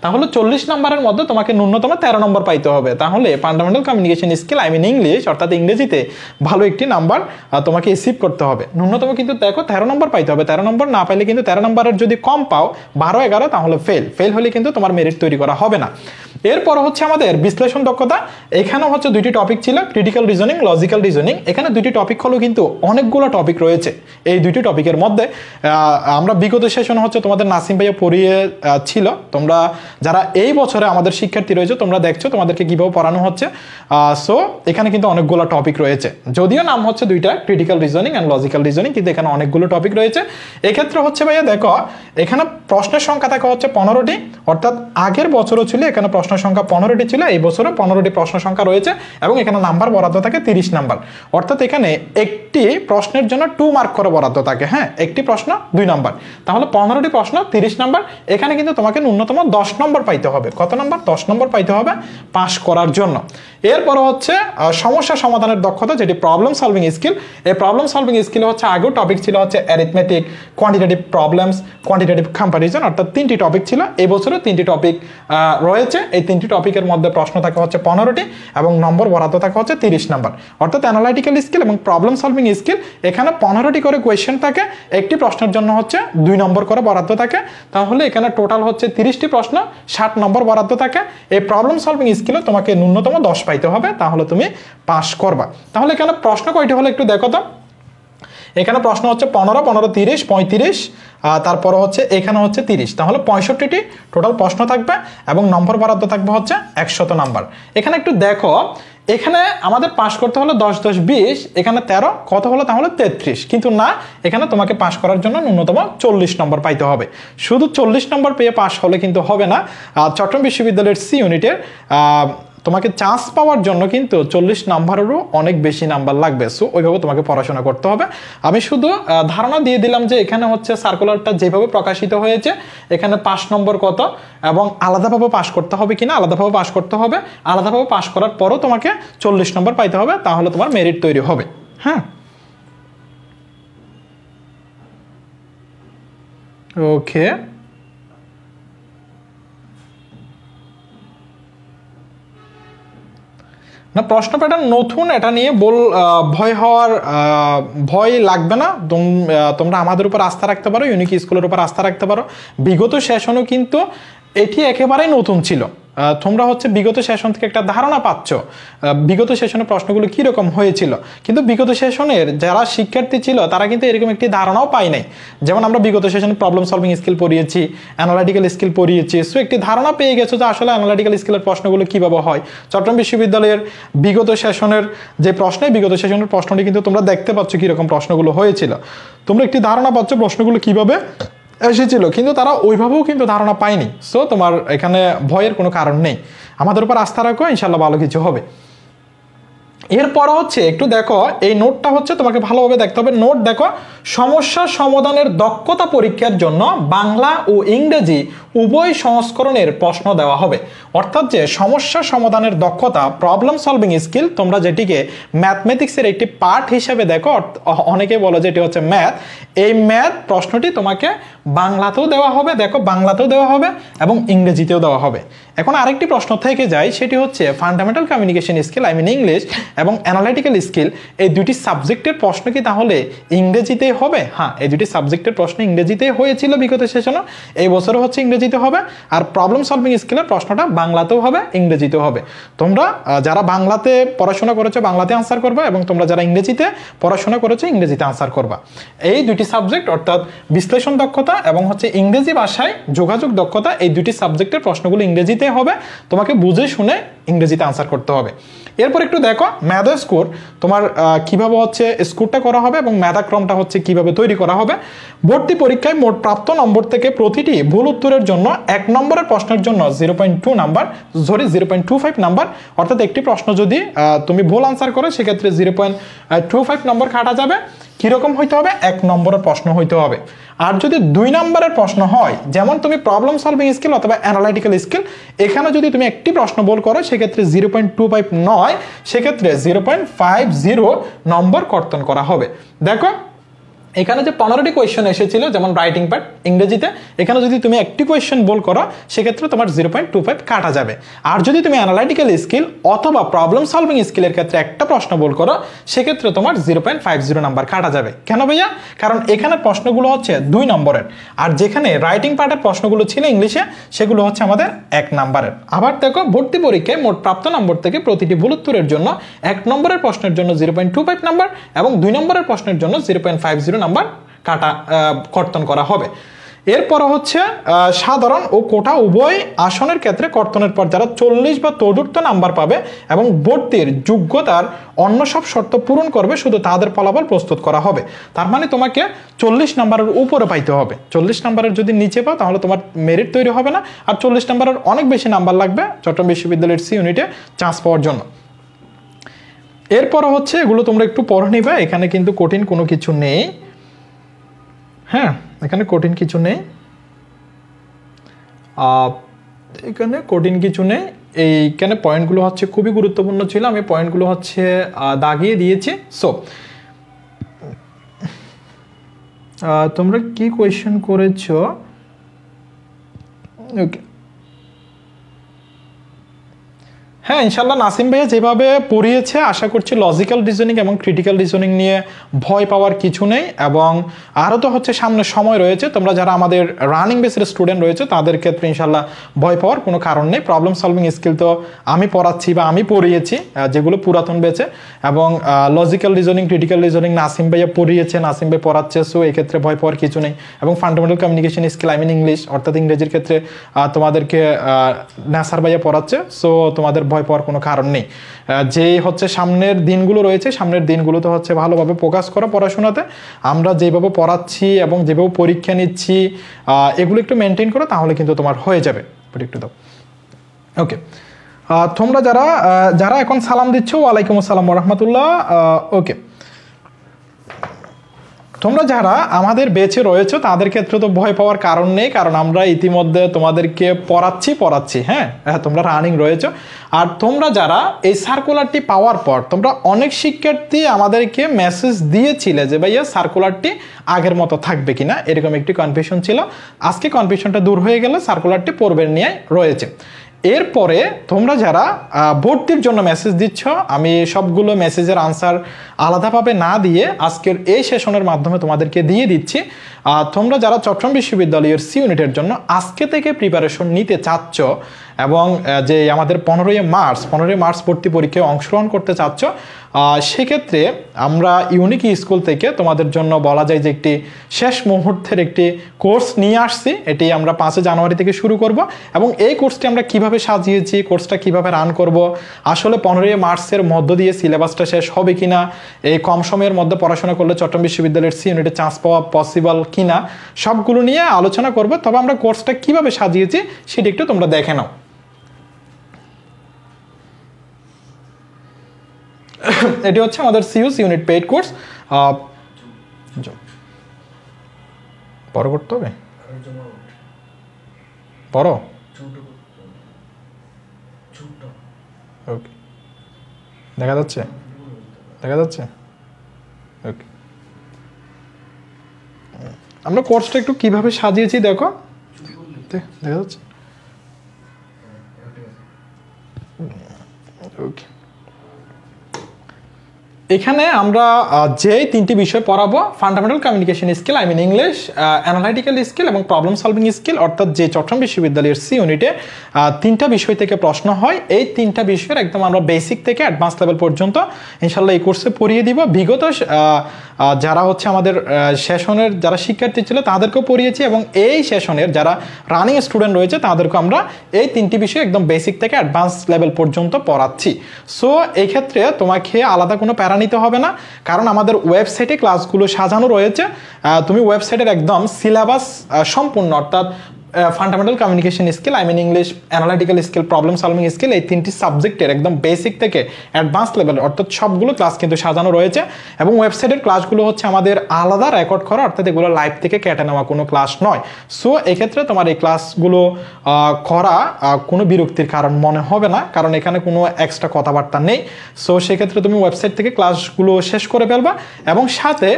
তাহলে 40 নম্বরের মধ্যে তোমাকে ন্যূনতম 13 নম্বর পাইতে হবে। তাহলে fundamental communication skill, I mean English, অর্থাৎ ইংরেজিতে ভালো একটি নাম্বার তোমাকে রিসিভ করতে হবে। ন্যূনতম কিন্তু দেখো 13 নম্বর পাইতে হবে। 13 নম্বর না পাইলে কিন্তু 13 নম্বরের যদি কম পাও 12 11, তাহলে ফেল হলে কিন্তু তোমার মেরিট তৈরি করা হবে না। এরপর হচ্ছে আমাদের বিশ্লেষণ দক্ষতা। এখানে হচ্ছে দুইটি টপিক ছিল, ক্রিটিক্যাল রিজনিং, লজিক্যাল রিজনিং। এখানে দুইটি টপিক হলো কিন্তু অনেকগুলো টপিক রয়েছে। এই দুইটি টপিকের মধ্যে আমরা বিগত সেশন হচ্ছে তোমাদের নাসিম ভাইয়া পড়িয়ে ছিল। তোমরা যারা এই বছরে আমাদের শিক্ষার্থী রয়েছে, তোমরা দেখছো তোমাদেরকে কিভাবে পড়ানো হচ্ছে। সো এখানে কিন্তু অনেকগুলো টপিক রয়েছে, যদিও নাম হচ্ছে দুইটা, critical reasoning and logical reasoning, কিন্তু এখানে অনেকগুলো টপিক রয়েছে। এক্ষেত্রে হচ্ছে ভাইয়া দেখো, এখানে প্রশ্নের সংখ্যা থাকে হচ্ছে 15টি, অর্থাৎ আগের বছরও ছিল এখানে প্রশ্ন সংখ্যা 15টি ছিল, এই বছরও 15টি প্রশ্ন সংখ্যা রয়েছে এবং এখানে নাম্বার বরাদ্দ থাকে 30 নাম্বার। অর্থাৎ এখানে একটি প্রশ্নের জন্য 2 মার্ক করে বরাদ্দ থাকে। হ্যাঁ, একটি প্রশ্ন 2 নাম্বার, তাহলে 15টি প্রশ্ন 30 নাম্বার। এখানে কিন্তু তোমাকে ন্যূনতম 10 নম্বর পাইতে হবে। কত নম্বর? 10 নম্বর পাইতে হবে পাস করার জন্য। এরপর হচ্ছে সমস্যা সমাধানের দক্ষতা, যেটি প্রবলেম সলভিং স্কিল। এই প্রবলেম সলভিং স্কিল হচ্ছে আগেও টপিক ছিল হচ্ছে arithmetic, quantitative problems, quantitative comparison, অর্থাৎ 3টি টপিক ছিল। এই বছরও 3টি টপিক রয়েছে। এই 3টি টপিকের মধ্যে প্রশ্ন থাকে হচ্ছে 15টি এবং নম্বর বরাদ্দ থাকে হচ্ছে 30 নাম্বার। অর্থাৎ অ্যানালাইটিক্যাল স্কিল এবং প্রবলেম সলভিং স্কিল, এখানে 15টি করে কোয়েশ্চেন থাকে, একটি প্রশ্নের জন্য হচ্ছে 2 নম্বর করে বরাদ্দ থাকে। তাহলে এখানে টোটাল হচ্ছে 30টি প্রশ্ন, 60 নম্বর বরাদ্দ থাকে। এই প্রবলেম সলভিং স্কিলে তোমাকে ন্যূনতম 10 পাইতে হবে, তাহলে তুমি পাস করবা। তাহলে এখানে প্রশ্ন কয়টি হলো একটু দেখো তো। এখানে প্রশ্ন হচ্ছে 15 15 30 35, তারপর হচ্ছে এখানে হচ্ছে 30, তাহলে 65টি টোটাল প্রশ্ন থাকবে এবং নম্বর বরাদ্দ থাকবে হচ্ছে 100 নাম্বার। এখানে একটু দেখো, এখানে আমাদের পাস করতে হলো 10 10 20, এখানে 13 কত হলো? তাহলে 33। কিন্তু না, এখানে তোমাকে পাস করার জন্য ন্যূনতম 40 নম্বর পাইতে হবে। শুধু 40 নম্বর পেয়ে পাস হলে কিন্তু হবে না। চট্টগ্রাম বিশ্ববিদ্যালয়ের সি ইউনিটের তোমাকে চান্স পাওয়ার জন্য কিন্তু 40 নাম্বারেরও অনেক বেশি নাম্বার লাগবে। সো ওইভাবে তোমাকে পড়াশোনা করতে হবে। আমি শুধু ধারণা দিয়ে দিলাম যে এখানে হচ্ছে সার্কুলারটা যেভাবে প্রকাশিত হয়েছে, এখানে 5 নম্বর কত এবং আলাদাভাবে পাস করতে হবে কিনা, আলাদাভাবে পাস করতে হবে। আলাদাভাবে পাস করার পরও তোমাকে 40 নম্বর পাইতে হবে, তাহলে তোমার মেরিট তৈরি হবে। হ্যাঁ, ওকে। না, প্রশ্ন প্যাটার্ন নতুন, এটা নিয়ে ভয় লাগবে না। তোমরা আমাদের উপর আস্থা রাখতে পারো, ইউনিক স্কুলের উপর আস্থা রাখতে পারো। বিগত সেশনও কিন্তু এটি একেবারেই নতুন ছিল। তোমরা হচ্ছে বিগত সেশন থেকে একটা ধারণা পাচ্ছ বিগত সেশনের প্রশ্নগুলো কীরকম হয়েছিল, কিন্তু বিগত সেশনের যারা শিক্ষার্থী ছিল তারা কিন্তু এরকম একটি ধারণাও পায় নাই। যেমন আমরা বিগত সেশনে প্রবলেম সলভিং স্কিল পড়িয়েছি, অ্যানালাইটিক্যাল স্কিল পড়িয়েছি, সো একটি ধারণা পেয়ে গেছো যে আসলে অ্যানালাইটিক্যাল স্কিলের প্রশ্নগুলো কীভাবে হয়। চট্টগ্রাম বিশ্ববিদ্যালয়ের বিগত সেশনের যে বিগত সেশনের প্রশ্নটি কিন্তু তোমরা দেখতে পাচ্ছ কীরকম প্রশ্নগুলো হয়েছিল, তোমরা একটি ধারণা পাচ্ছ প্রশ্নগুলো কীভাবে এসেছিল, কিন্তু তারা ওইভাবেও কিন্তু ধারণা পায়নি। সো তোমার এখানে ভয়ের কোনো কারণ নেই, আমাদের উপর আস্থা রাখো, ইনশাল্লাহ ভালো কিছু হবে। এরপর হচ্ছে একটু দেখো, এই নোটটা হচ্ছে তোমাকে ভালোভাবে দেখতে হবে। নোট দেখো, সমস্যা সমাধানের দক্ষতা পরীক্ষার জন্য বাংলা ও ইংরেজি উভয় সংস্করণের প্রশ্ন দেওয়া হবে। অর্থাৎ যে সমস্যা সমাধানের দক্ষতা, প্রবলেম সলভিং স্কিল, তোমরা যেটিকে ম্যাথমেটিক্সের একটি পার্ট হিসেবে দেখো, অনেকে বলো যে এটি হচ্ছে ম্যাথ, এই ম্যাথ প্রশ্নটি তোমাকে বাংলাতেও দেওয়া হবে, দেখো বাংলাতেও দেওয়া হবে এবং ইংরেজিতেও দেওয়া হবে। এখন আরেকটি প্রশ্ন থেকে যায়, সেটি হচ্ছে fundamental communication skill, I mean English, এবং অ্যানালাইটিক্যাল স্কিল, এই দুটি সাবজেক্টের প্রশ্ন কি তাহলে ইংরেজিতেই হবে? হ্যাঁ, এই দুটি সাবজেক্টের প্রশ্ন ইংরেজিতেই হয়েছিল বিগত সেশনে, এই বছরও হচ্ছে ইংরেজিতে হবে। আর প্রবলেম সলভিং স্কিলের প্রশ্নটা বাংলাতেও হবে, ইংরেজিতেও হবে। তোমরা যারা বাংলাতে পড়াশোনা করেছো বাংলাতে আনসার করবা, এবং তোমরা যারা ইংরেজিতে পড়াশোনা করেছো ইংরেজিতে আনসার করবা। এই দুটি সাবজেক্ট অর্থাৎ বিশ্লেষণ দক্ষতা এবং হচ্ছে ইংরেজি ভাষায় যোগাযোগ দক্ষতা, এই দুটি সাবজেক্টের প্রশ্নগুলো ইংরেজিতে হবে, তোমাকে বুঝে শুনে ইংরেজিতে আনসার করতে হবে। এরপর একটু দেখো মেধা স্কোর, তোমার কিভাবে হচ্ছে স্কোরটা করা হবে এবং মেধাক্রমটা হচ্ছে কিভাবে তৈরি করা হবে। ভর্তি পরীক্ষায় মোট প্রাপ্ত নম্বর থেকে প্রতিটি ভুল উত্তরের জন্য 1 নম্বরের প্রশ্নের জন্য 0.2 নাম্বার, 0.25 নাম্বার, অর্থাৎ একটি প্রশ্ন যদি তুমি ভুল আনসার করো সেক্ষেত্রে 0.25 নম্বর কাটা যাবে। কিরকম হইতে হবে? 1 নম্বরের প্রশ্ন হইতে হবে। আর যদি 2 নম্বরের প্রশ্ন হয়, যেমন তুমি প্রবলেম সলভিং স্কিল অথবা অ্যানালাইটিক্যাল স্কিল, এখানে যদি তুমি একটি প্রশ্ন ভুল করো সেক্ষেত্রে 0.25 নয়, সেক্ষেত্রে 0.50 নম্বর কর্তন করা হবে। দেখো এখানে যে 15টি কোয়েশ্চেন এসেছিল, যেমন রাইটিং পার্ট ইংরেজিতে, এখানে যদি তুমি একটি কোয়েশ্চেন ভুল করো সেক্ষেত্রে তোমার 0.25 কাটা যাবে। আর যদি তুমি অ্যানালাইটিক্যাল স্কিল অথবা প্রবলেম সলভিং স্কিলের ক্ষেত্রে একটা প্রশ্ন ভুল করো সেক্ষেত্রে তোমার 0.50 নাম্বার কাটা যাবে। কেন ভাইয়া? কারণ এখানে প্রশ্নগুলো হচ্ছে 2 নম্বরের, আর যেখানে রাইটিং পার্টের প্রশ্নগুলো ছিল ইংলিশে সেগুলো হচ্ছে আমাদের 1 নম্বরের। আবার দেখো ভর্তি পরীক্ষায় মোট প্রাপ্ত নম্বর থেকে প্রতিটি ভুল উত্তরের জন্য 1 নম্বরের প্রশ্নের জন্য 0.25 নাম্বার এবং 2 নম্বরের প্রশ্নের জন্য 0.50 নাম্বার কর্তন করা হবে। এরপর হচ্ছে সাধারণ ও কোটা উভয় আসনের ক্ষেত্রে কর্তনের পর যারা 40 বা তদূর্ধ্ব নাম্বার পাবে এবং ভর্তির যোগ্যতার অন্য সব শর্ত পূরণ করবে, শুধু তাদের ফলাফল প্রস্তুত করা হবে। তার মানে তোমাকে 40 নাম্বারের উপরে পাইতে হবে। 40 নাম্বারের যদি নিচে পাও তাহলে তোমার মেরিট তৈরি হবে না, আর 40 নাম্বারের অনেক বেশি নাম্বার লাগবে চট্টগ্রাম বিশ্ববিদ্যালয়ের সি ইউনিটে চান্স পাওয়ার জন্য। এরপর হচ্ছে এগুলো তোমরা একটু পড়ে নিবে, এখানে কিন্তু কঠিন কোনো কিছু নেই। হ্যাঁ, এখানে কঠিন কিছু নেই, এখানে কঠিন কিছু নেই। এইখানে পয়েন্টগুলো হচ্ছে খুবই গুরুত্বপূর্ণ ছিল, আমি পয়েন্টগুলো হচ্ছে দাগিয়ে দিয়েছি। সো তোমরা কি কোয়েশ্চেন করেছো? ওকে, হ্যাঁ ইনশাল্লাহ নাসিম ভাইয়া যেভাবে পড়িয়েছে আশা করছি লজিক্যাল রিজনিং এবং ক্রিটিক্যাল রিজনিং নিয়ে ভয় পাওয়ার কিছু নেই। এবং আরও তো হচ্ছে সামনে সময় রয়েছে, তোমরা যারা আমাদের রানিং বেসের স্টুডেন্ট রয়েছে তাদের ক্ষেত্রে ইনশাল্লাহ ভয় পাওয়ার কোনো কারণ নেই। প্রবলেম সলভিং স্কিল তো আমি পড়াচ্ছি বা আমি পড়িয়েছি যেগুলো পুরাতন বেচে, এবং logical reasoning critical reasoning Nasim ভাইয়া পড়িয়েছে, নাসিম ভাই পড়াচ্ছে, সো এক্ষেত্রে ভয় পাওয়ার কিছু নেই। এবং fundamental communication skill I mean English, অর্থাৎ ইংরেজির ক্ষেত্রে তোমাদেরকে নাসার ভাইয়া পড়াচ্ছে, সো তোমাদের ভয় পাওয়ার কোনো কারণ নেই। যে হচ্ছে সামনের দিনগুলো রয়েছে, সামনের দিনগুলোতে হচ্ছে ভালোভাবে ফোকাস করো পড়াশোনাতে। আমরা যেভাবে পড়াচ্ছি এবং যেভাবে পরীক্ষা নিচ্ছি এগুলো একটু মেনটেন করো, তাহলে কিন্তু তোমার হয়ে যাবে। একটু দাও। ওকে, তোমরা যারা যারা এখন সালাম দিচ্ছ, ওয়ালাইকুম আসসালাম রাহমাতুল্লাহ। ওকে, তোমরা যারা আমাদের বেঁচে রয়েছে তাদের ক্ষেত্রে তো ভয় পাওয়ার কারণ নেই, কারণ আমরা ইতিমধ্যে তোমাদেরকে পড়াচ্ছি। হ্যাঁ, তোমরা রানিং রয়েছে। আর তোমরা যারা এই সার্কুলারটি পাওয়ার পর তোমরা অনেক শিক্ষার্থী আমাদেরকে মেসেজ দিয়েছিলে যে ভাইয়া সার্কুলারটি আগের মতো থাকবে কিনা, এরকম একটি কনফিউশন ছিল। আজকে কনফিউশনটা দূর হয়ে গেলে সার্কুলারটি পূর্বের নিয়ে রয়েছে। এরপরে তোমরা যারা ভর্তির জন্য মেসেজ দিচ্ছ, আমি সবগুলো মেসেজের আনসার আলাদাভাবে না দিয়ে আজকের এই সেশনের মাধ্যমে তোমাদেরকে দিয়ে দিচ্ছি। তোমরা যারা চট্টগ্রাম বিশ্ববিদ্যালয়ের সি ইউনিটের জন্য আজকে থেকে প্রিপারেশন নিতে চাচ্ছ, এবং যে আমাদের 15ই মার্চ ভর্তি পরীক্ষায় অংশগ্রহণ করতে চাচ্ছ, সেক্ষেত্রে আমরা ইউনিক স্কুল থেকে তোমাদের জন্য বলা যায় যে একটি শেষ মুহূর্তের একটি কোর্স নিয়ে আসছি। এটি আমরা 5 জানুয়ারি থেকে শুরু করব এবং এই কোর্সটি আমরা কিভাবে সাজিয়েছি, কোর্সটা কিভাবে রান করব, আসলে 15ই মার্চের মধ্য দিয়ে সিলেবাসটা শেষ হবে কিনা, এই কম সময়ের মধ্যে পড়াশোনা করলে চট্টগ্রাম বিশ্ববিদ্যালয়ের সি ইউনিটে চান্স পাওয়া পসিবল কিনা, সবগুলো নিয়ে আলোচনা করব। তবে আমরা কোর্সটা কিভাবে সাজিয়েছি সেটি একটু তোমরা দেখে নাও। এটি হচ্ছে আমাদের সিইউস ইউনিট পেইড কোর্স। বড় করতে হবে, বড়, ওকে, দেখা যাচ্ছে, দেখা যাচ্ছে, ওকে। আমরা কোর্সটা একটু কিভাবে সাজিয়েছি দেখো, দেখা যাচ্ছে, ওকে। এখানে আমরা যে 3টি বিষয় পড়াবো, fundamental communication skill, I mean English, analytical skill এবং প্রবলেম সলভিং স্কিল, অর্থাৎ যে চট্টগ্রাম বিশ্ববিদ্যালয়ের সি ইউনিটে 3টা বিষয় থেকে প্রশ্ন হয়, এই 3টা বিষয়ের একদম আমরা বেসিক থেকে অ্যাডভান্স লেভেল পর্যন্ত ইনশাল্লাহ এই কোর্সে পড়িয়ে দিব। বিগত যারা হচ্ছে আমাদের সেশনের যারা শিক্ষার্থী ছিল তাদেরকেও পড়িয়েছি এবং এই সেশনের যারা রানিং স্টুডেন্ট রয়েছে তাদেরকেও আমরা এই 3টি বিষয় একদম বেসিক থেকে অ্যাডভান্স লেভেল পর্যন্ত পড়াচ্ছি। সো এই ক্ষেত্রে তোমাকে আলাদা কোনো প্যারা নিতে হবে না, কারণ আমাদের ওয়েবসাইটে ক্লাসগুলো সাজানো রয়েছে। তুমি ওয়েবসাইটের একদম সিলেবাস সম্পূর্ণ, অর্থাৎ fundamental communication skill, I mean English, analytical skill, problem solving skill, এই 3টি সাবজেক্টের একদম বেসিক থেকে অ্যাডভান্স লেভেল অর্থাৎ সবগুলো ক্লাস কিন্তু সাজানো রয়েছে এবং ওয়েবসাইটের ক্লাসগুলো হচ্ছে আমাদের আলাদা রেকর্ড করা, অর্থাৎ এগুলো লাইভ থেকে কেটে নেওয়া কোনো ক্লাস নয়। সো এক্ষেত্রে তোমার এই ক্লাসগুলো করা কোনো বিরক্তির কারণ মনে হবে না, কারণ এখানে কোনো এক্সট্রা কথাবার্তা নেই। সো সেক্ষেত্রে তুমি ওয়েবসাইট থেকে ক্লাসগুলো শেষ করে ফেলবা এবং সাথে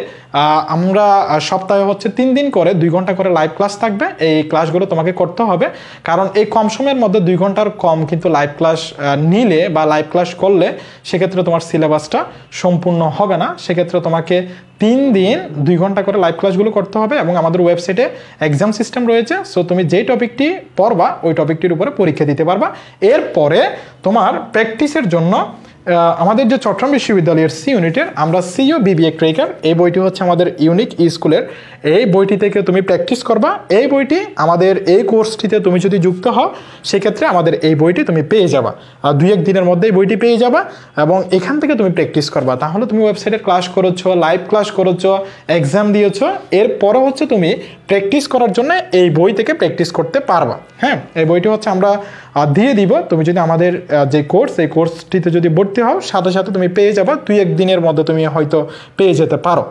আমরা সপ্তাহে হচ্ছে 3 দিন করে 2 ঘন্টা করে লাইভ ক্লাস থাকবে। এই ক্লাসগুলো তোমাকে করতে হবে, কারণ এই কম সময়ের মধ্যে 2 ঘন্টার কম কিন্তু লাইভ ক্লাস নিলে বা লাইভ ক্লাস করলে সেক্ষেত্রে তোমার সিলেবাসটা সম্পূর্ণ হবে না। সেক্ষেত্রে তোমাকে 3 দিন 2 ঘন্টা করে লাইভ ক্লাসগুলো করতে হবে এবং আমাদের ওয়েবসাইটে এক্সাম সিস্টেম রয়েছে। সো তুমি যেই টপিকটি পড়বা ওই টপিকটির উপরে পরীক্ষা দিতে পারবা। এরপরে তোমার প্র্যাকটিসের জন্য আমাদের যে চট্টগ্রাম বিশ্ববিদ্যালয়ের সি ইউনিটের আমরা সিইও বিবিএ ক্রেকার, এই বইটি হচ্ছে আমাদের ইউনিক স্কুলের, এই বইটি থেকে তুমি প্র্যাকটিস করবা। এই বইটি আমাদের এই কোর্সটিতে তুমি যদি যুক্ত হও সেক্ষেত্রে আমাদের এই বইটি তুমি পেয়ে যাবা, 2-1 দিনের মধ্যে এই বইটি পেয়ে যাবা এবং এখান থেকে তুমি প্র্যাকটিস করবা। তাহলে তুমি ওয়েবসাইটে ক্লাস করেছো, লাইভ ক্লাস করেছো, এক্সাম দিয়েছো, এরপরে হচ্ছে তুমি প্র্যাকটিস করার জন্য এই বই থেকে প্র্যাকটিস করতে পারবা। হ্যাঁ, এই বইটি হচ্ছে আমরা দিয়ে দিব। তুমি যদি আমাদের যে কোর্স, এই কোর্সটিতে যদি ভর্তি হও সাথে সাথে তুমি পেয়ে যাবা, 2-1 দিনের মধ্যে তুমি হয়তো পেয়ে যেতে পারো।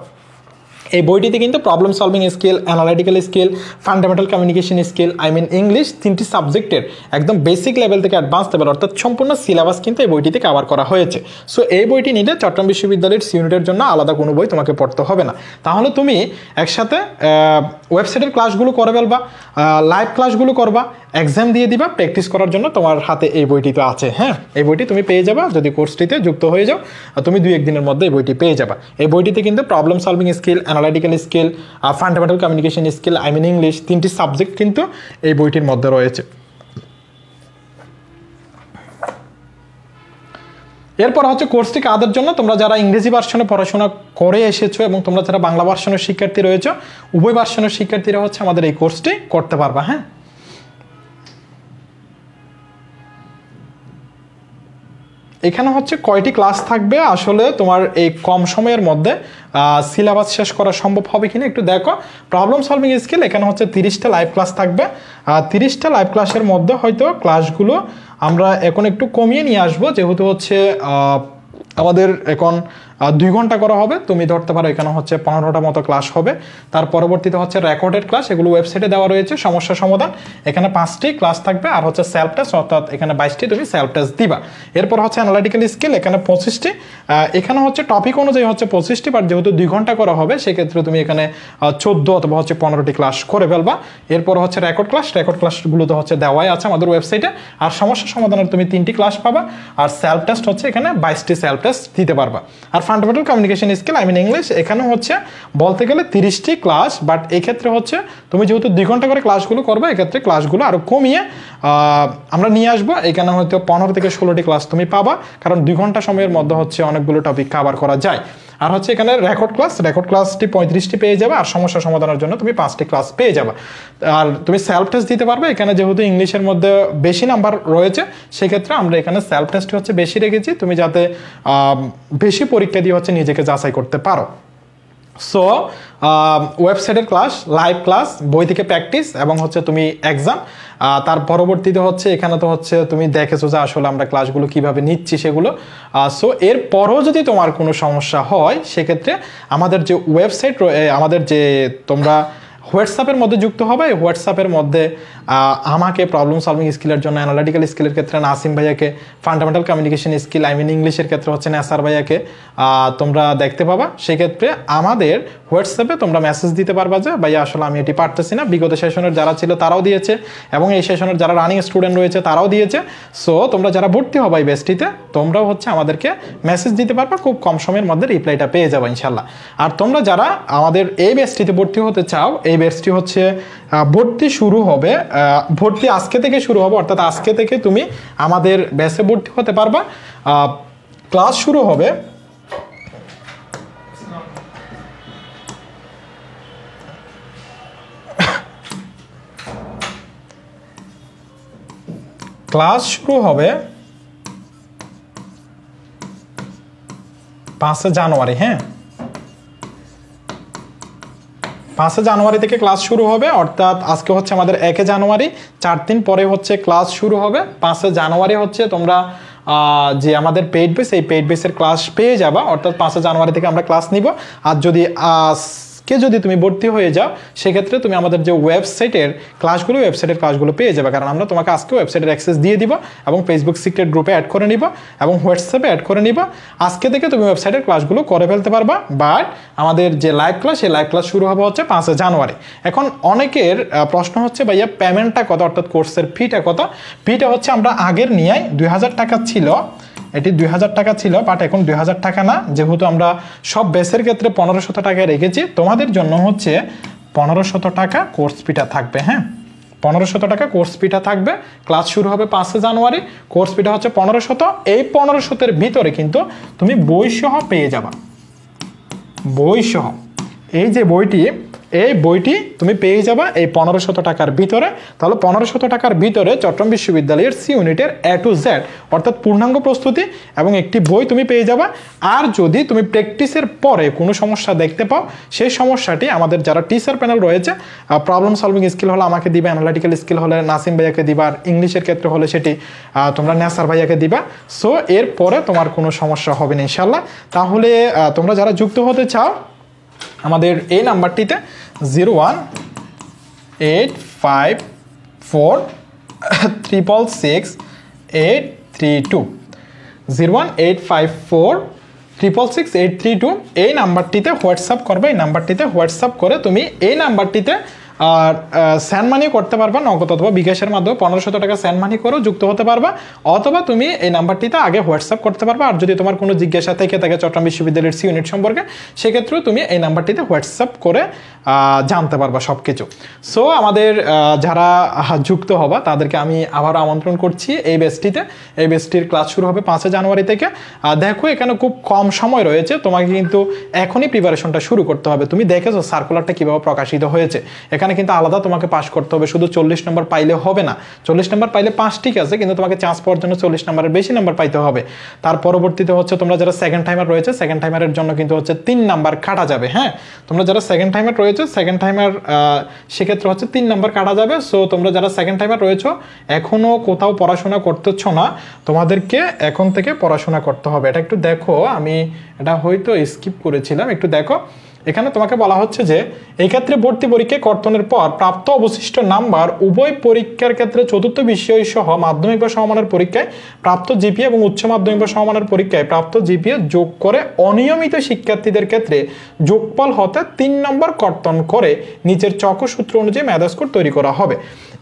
এই বইটিতে কিন্তু problem solving skill, analytical skill, fundamental communication skill, I mean English, 3টি সাবজেক্টের একদম বেসিক লেভেল থেকে অ্যাডভান্স লেভেল অর্থাৎ সম্পূর্ণ সিলেবাস কিন্তু এই বইটিতে কভার করা হয়েছে। সো এই বইটি নিলে চট্টগ্রাম বিশ্ববিদ্যালয়ের সি ইউনিটের জন্য আলাদা কোনো বই তোমাকে পড়তে হবে না। তাহলে তুমি একসাথে ওয়েবসাইটের ক্লাসগুলো করে ফেলবা, লাইভ ক্লাসগুলো করবা, এক্সাম দিয়ে দিবা, প্র্যাকটিস করার জন্য তোমার হাতে এই বইটি তো আছে। হ্যাঁ, এই বইটি তুমি পেয়ে যাবা যদি কোর্সটিতে যুক্ত হয়ে যাও, তুমি 2-1 দিনের মধ্যে এই বইটি পেয়ে যাবা। এই বইটিতে কিন্তু problem solving skill, analytical skill, fundamental communication skill, I mean English, 3টি সাবজেক্ট কিন্তু এই বইটির মধ্যে রয়েছে। এরপর হচ্ছে কোর্সটি কাদের জন্য, তোমরা যারা ইংরেজি ভার্সনে পড়াশোনা করে এসেছো এবং তোমরা যারা বাংলা ভার্সনের শিক্ষার্থী রয়েছে, উভয় ভার্সনের শিক্ষার্থীরা হচ্ছে আমাদের এই কোর্সটি করতে পারবা। হ্যাঁ, এখানে হচ্ছে কয়টি ক্লাস থাকবে, আসলে তোমার এই কম সময়ের মধ্যে সিলেবাস শেষ করা সম্ভব হবে কিনা একটু দেখো। প্রবলেম সলভিং স্কিল এখানে হচ্ছে 30টা লাইভ ক্লাস থাকবে। 30টা লাইভ ক্লাসের মধ্যে হয়তো ক্লাসগুলো আমরা এখন একটু কমিয়ে নিয়ে আসবো, যেহেতু হচ্ছে আমাদের এখন 2 ঘন্টা করা হবে। তুমি ধরতে পারো এখানে হচ্ছে 15টা মতো ক্লাস হবে। তার পরবর্তীতে হচ্ছে রেকর্ডেড ক্লাস, এগুলো ওয়েবসাইটে দেওয়া রয়েছে, সমস্যা সমাধান, এখানে 5টি ক্লাস থাকবে। আর হচ্ছে সেলফ টেস্ট, অর্থাৎ এখানে 22টি তুমি সেলফ টেস্ট দিবা। এরপর হচ্ছে অ্যানালাইটিক্যাল স্কিল, এখানে 25টি, এখানে হচ্ছে টপিক অনুযায়ী হচ্ছে 25টি, বাট যেহেতু 2 ঘন্টা করা হবে সেক্ষেত্রে তুমি এখানে 14 অথবা হচ্ছে 15টি ক্লাস করে ফেলবা। এরপর হচ্ছে রেকর্ড ক্লাসগুলো তো হচ্ছে দেওয়াই আছে আমাদের ওয়েবসাইটে। আর সমস্যা সমাধানের তুমি 3টি ক্লাস পাবা। আর সেলফ টেস্ট হচ্ছে এখানে 22টি সেলফ টেস্ট দিতে পারবা। আর ফান্ডামেন্টাল কমিউনিকেশন স্কিল ইংলিশ, এখানে হচ্ছে বলতে গেলে 30টি ক্লাস, বাট এই ক্ষেত্রে হচ্ছে তুমি যেহেতু 2 ঘন্টা করে ক্লাসগুলো করবে, এক্ষেত্রে ক্লাসগুলো আরও কমিয়ে আমরা নিয়ে আসবো। এখানে হয়তো 15 থেকে 16টি ক্লাস তুমি পাবা, কারণ 2 ঘন্টা সময়ের মধ্যে হচ্ছে অনেকগুলো টপিক কভার করা যায়। আর হচ্ছে এখানে রেকর্ড ক্লাসটি 35টি পেয়ে যাবে, আর সমস্যা সমাধানের জন্য তুমি 5টি ক্লাস পেয়ে যাবে। আর তুমি সেলফ টেস্ট দিতে পারবে। এখানে যেহেতু ইংলিশের মধ্যে বেশি নাম্বার রয়েছে, সেক্ষেত্রে আমরা এখানে সেলফ টেস্ট হচ্ছে বেশি রেখেছি, তুমি যাতে বেশি পরীক্ষা দিয়ে হচ্ছে নিজেকে যাচাই করতে পারো। সো ওয়েবসাইটের ক্লাস, লাইভ ক্লাস, বই থেকে প্র্যাকটিস এবং হচ্ছে তুমি এক্সাম। তার পরবর্তীতে হচ্ছে এখানে তো হচ্ছে তুমি দেখেছো যে আসলে আমরা ক্লাসগুলো কিভাবে নিচ্ছি সেগুলো। সো এর পরও যদি তোমার কোনো সমস্যা হয়, সেক্ষেত্রে আমাদের যে ওয়েবসাইট, আমাদের যে তোমরা হোয়াটসঅ্যাপের মধ্যে যুক্ত হবে, হোয়াটসঅ্যাপের মধ্যে আমাকে প্রবলেম সলভিং স্কিলের জন্য, অ্যানালিটিক্যাল স্কিলের ক্ষেত্রে নাসিম ভাইয়াকে, ফান্ডামেন্টাল কমিউনিকেশন স্কিল ইংলিশের ক্ষেত্রে হচ্ছে নেসার ভাইয়াকে তোমরা দেখতে পাবা। সেক্ষেত্রে আমাদের হোয়াটসঅ্যাপে তোমরা মেসেজ দিতে পারবা যে ভাইয়া আসলে আমি এটি পারতেছি না। বিগত সেশনের যারা ছিল তারাও দিয়েছে, এবং এই সেশনের যারা রানিং স্টুডেন্ট রয়েছে তারাও দিয়েছে। সো তোমরা যারা ভর্তি হবা এই বেস্টিতে, তোমরাও হচ্ছে আমাদেরকে মেসেজ দিতে পারবা, খুব কম সময়ের মধ্যে রিপ্লাইটা পেয়ে যাবে ইনশাল্লাহ। আর তোমরা যারা আমাদের এই বেস্টিতে ভর্তি হতে চাও, এই বেস্টটি হচ্ছে ভর্তি শুরু হবে, ভর্তি আজকে থেকে শুরু হবে, অর্থাৎ আজকে থেকে তুমি আমাদের ব্যাচে ভর্তি হতে পারবা। ক্লাস শুরু হবে ক্লাস শুরু হবে 5 জানুয়ারি। হ্যাঁ, 5 জানুয়ারি থেকে ক্লাস শুরু হবে, অর্থাৎ আজকে হচ্ছে আমাদের 1 জানুয়ারি, 4 দিন পরে হচ্ছে ক্লাস শুরু হবে। 5 জানুয়ারি হচ্ছে তোমরা যে আমাদের পেইড বেস, এই পেইড বেসের ক্লাস পেয়ে যাবা, অর্থাৎ 5 জানুয়ারি থেকে আমরা ক্লাস নিব। আর যদি তুমি ভর্তি হয়ে যাও, সেক্ষেত্রে তুমি আমাদের যে ওয়েবসাইটের ক্লাসগুলো পেয়ে যাবে, কারণ আমরা তোমাকে আজকে ওয়েবসাইটের অ্যাক্সেস দিয়ে দিব, এবং ফেসবুক সিক্রেট গ্রুপে অ্যাড করে নিব, এবং হোয়াটসঅ্যাপে অ্যাড করে নিব। আজকে থেকে তুমি ওয়েবসাইটের ক্লাসগুলো করে ফেলতে পারবা। বাট আমাদের যে লাইভ ক্লাস, সেই লাইভ ক্লাস শুরু হবে হচ্ছে 5 জানুয়ারি। এখন অনেকের প্রশ্ন হচ্ছে ভাইয়া পেমেন্টটা কত, অর্থাৎ কোর্সের ফিটা কত? ফিটা হচ্ছে আমরা আগের নিয়ে 2000 টাকা ছিল, এটি 2000 টাকা ছিল, বাট এখন 2000 টাকা না, যেহেতু আমরা সব বেসের ক্ষেত্রে 1500 টাকায় রেখেছি। তোমাদের জন্য হচ্ছে 1500 টাকা কোর্স ফিটা থাকবে। হ্যাঁ, 1500 টাকা কোর্স ফিটা থাকবে। ক্লাস শুরু হবে 5 জানুয়ারি, কোর্স ফিটা হচ্ছে 1500। এই 1500-এর ভিতরে কিন্তু তুমি বই সহ পেয়ে যাবা, বই সহ। এই যে বইটি তুমি পেয়ে যাবা এই 1500 টাকার ভিতরে। তাহলে 1500 টাকার ভিতরে চট্টগ্রাম বিশ্ববিদ্যালয়ের সি ইউনিটের A to Z, অর্থাৎ পূর্ণাঙ্গ প্রস্তুতি এবং একটি বই তুমি পেয়ে যাবা। আর যদি তুমি প্র্যাকটিসের পরে কোনো সমস্যা দেখতে পাও, সেই সমস্যাটি আমাদের যারা টিচার প্যানেল রয়েছে, প্রবলেম সলভিং স্কিল হলে আমাকে দিবা, অ্যানালিটিক্যাল স্কিল হলে নাসিম ভাইয়াকে দিবা, আর ইংলিশের ক্ষেত্রে হলে সেটি তোমরা নেসার ভাইয়াকে দিবা। সো এরপরে তোমার কোনো সমস্যা হবে না ইনশাল্লাহ। তাহলে তোমরা যারা যুক্ত হতে চাও, আমাদের এই নাম্বারটিতে 01854666832 01854666832 এই নাম্বারটিতে হোয়াটসঅ্যাপ করবে। এই নাম্বারটিতে হোয়াটসঅ্যাপ করে তুমি এই নাম্বারটিতে স্যান্ড মানি করতে পারবা, নগদ অথবা বিকাশের মাধ্যমে 1500 টাকা স্যান্ড মানি করেও যুক্ত হতে পারবা, অথবা তুমি এই নাম্বারটিতে আগে হোয়াটসঅ্যাপ করতে পারবা। আর যদি তোমার কোনো জিজ্ঞাসা থেকে থাকে চট্টগ্রাম বিশ্ববিদ্যালয়ের সি ইউনিট সম্পর্কে, সেক্ষেত্রেও তুমি এই নাম্বারটিতে হোয়াটসঅ্যাপ করে জানতে পারবা সব কিছু। সো আমাদের যারা যুক্ত হবা তাদেরকে আমি আবার আমন্ত্রণ করছি এই বেসটিতে। এই বেসটির ক্লাস শুরু হবে 5 জানুয়ারি থেকে। দেখো এখানে খুব কম সময় রয়েছে, তোমাকে কিন্তু এখনই প্রিপারেশনটা শুরু করতে হবে। তুমি দেখেছো সার্কুলারটা কীভাবে প্রকাশিত হয়েছে, এখানে কিন্তু আলাদা তোমাকে পাস করতে হবে, শুধু 40 নম্বর পাইলে হবে না। 40 নম্বর পাইলে পাস ঠিক আছে, কিন্তু তোমাকে চান্স পাওয়ার জন্য 40 নম্বরের বেশি নাম্বার পাইতে হবে। তার পরবর্তীতে হচ্ছে তোমরা যারা সেকেন্ড টাইমার রয়েছে, সেকেন্ড টাইমারের জন্য কিন্তু হচ্ছে 3 নাম্বার কাটা যাবে। হ্যাঁ, তোমরা যারা সেকেন্ড টাইমার রয়েছে, সেকেন্ড টাইমার সেক্ষেত্রে হচ্ছে 3 নাম্বার কাটা যাবে। সো তোমরা যারা সেকেন্ড টাইমার রয়েছো, এখনো কোথাও পড়াশোনা করতেছ না, তোমাদেরকে এখন থেকে পড়াশোনা করতে হবে। এটা একটু দেখো, আমি এটা হয়তো স্কিপ করেছিলাম, একটু দেখো। এখানে তোমাকে বলা হচ্ছে যে এই ক্ষেত্রে ভর্তি পরীক্ষায় কর্তনের পর প্রাপ্ত অবশিষ্ট নাম্বার উভয় পরীক্ষার ক্ষেত্রে চতুর্থ বিষয় সহ মাধ্যমিক বা সমমানের পরীক্ষায় প্রাপ্ত জিপিএ এবং উচ্চ মাধ্যমিক বা সমমানের পরীক্ষায় প্রাপ্ত জিপিএ যোগ করে অনিয়মিত শিক্ষার্থীদের ক্ষেত্রে যোগফল হতে 3 নম্বর কর্তন করে নিচের চক্র সূত্র অনুযায়ী মেধা স্কোর তৈরি করা হবে।